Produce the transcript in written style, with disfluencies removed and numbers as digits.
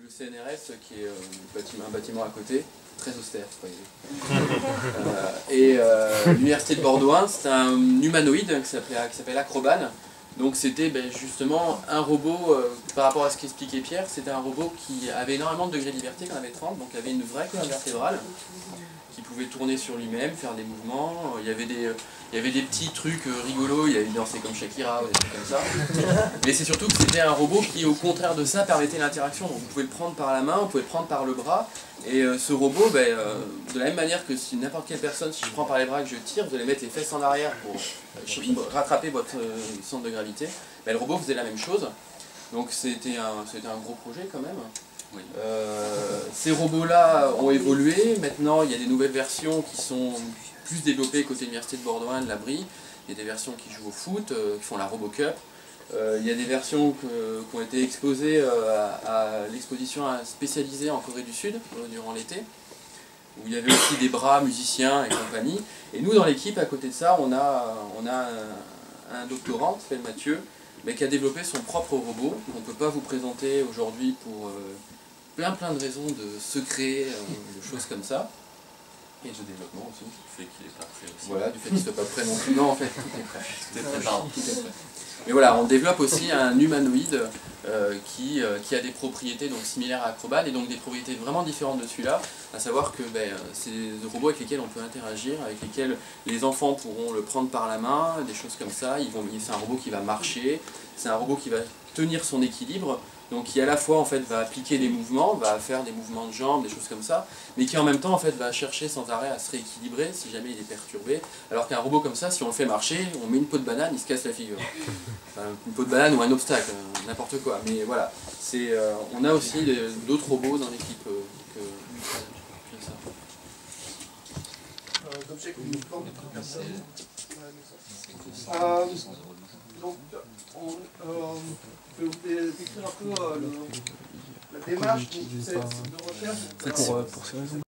le CNRS, qui est un bâtiment à côté, très austère, croyez. L'université de Bordeaux, c'est un humanoïde qui s'appelle Acroban. Donc c'était justement un robot, par rapport à ce qu'expliquait Pierre, c'était un robot qui avait énormément de degrés de liberté, qu'on avait 30, donc il y avait une vraie colonne vertébrale, qui pouvait tourner sur lui-même, faire des mouvements. Il y avait des petits trucs rigolos, il dansait comme Shakira ou des trucs comme ça. Mais c'est surtout que c'était un robot qui, au contraire de ça, permettait l'interaction. Donc vous pouvez le prendre par la main, vous pouvez le prendre par le bras. Et ce robot, de la même manière que si n'importe quelle personne, si je prends par les bras et que je tire, vous allez mettre les fesses en arrière pour rattraper votre centre de gravité. Le robot faisait la même chose. Donc c'était un gros projet quand même. Oui. Ces robots-là ont évolué. Maintenant, il y a des nouvelles versions qui sont plus développées côté l'université de Bordeaux, de la Brie. Il y a des versions qui jouent au foot, qui font la RoboCup. Il y a des versions qui ont été exposées à l'exposition spécialisée en Corée du Sud durant l'été, où il y avait aussi des bras musiciens et compagnie. Et nous, dans l'équipe, à côté de ça, on a un doctorant qui s'appelle Mathieu, mais qui a développé son propre robot, qu'on ne peut pas vous présenter aujourd'hui pour plein de raisons de secret, de choses comme ça. Et de développement aussi. Du fait qu'il n'est pas prêt aussi. Voilà, du fait qu'il ne soit pas prêt non plus. Non, en fait, tout est prêt. Tout est prêt, pardon. Tout est prêt. Mais voilà, on développe aussi un humanoïde qui a des propriétés donc similaires à Acroban et donc des propriétés vraiment différentes de celui-là, à savoir que c'est des robots avec lesquels on peut interagir, avec lesquels les enfants pourront le prendre par la main, des choses comme ça. C'est un robot qui va marcher, c'est un robot qui va tenir son équilibre, donc qui à la fois en fait va appliquer des mouvements, va faire des mouvements de jambes, des choses comme ça, mais qui en même temps en fait va chercher sans arrêt à se rééquilibrer si jamais il est perturbé. Alors qu'un robot comme ça, si on le fait marcher, on met une peau de banane, il se casse la figure. Enfin, une peau de banane ou un obstacle, n'importe quoi. Mais voilà, on a aussi d'autres robots dans l'équipe que ça. D'objets communicants de personnes. Donc, je vais vous décrire un peu la démarche de recherche. Pour ces raisons.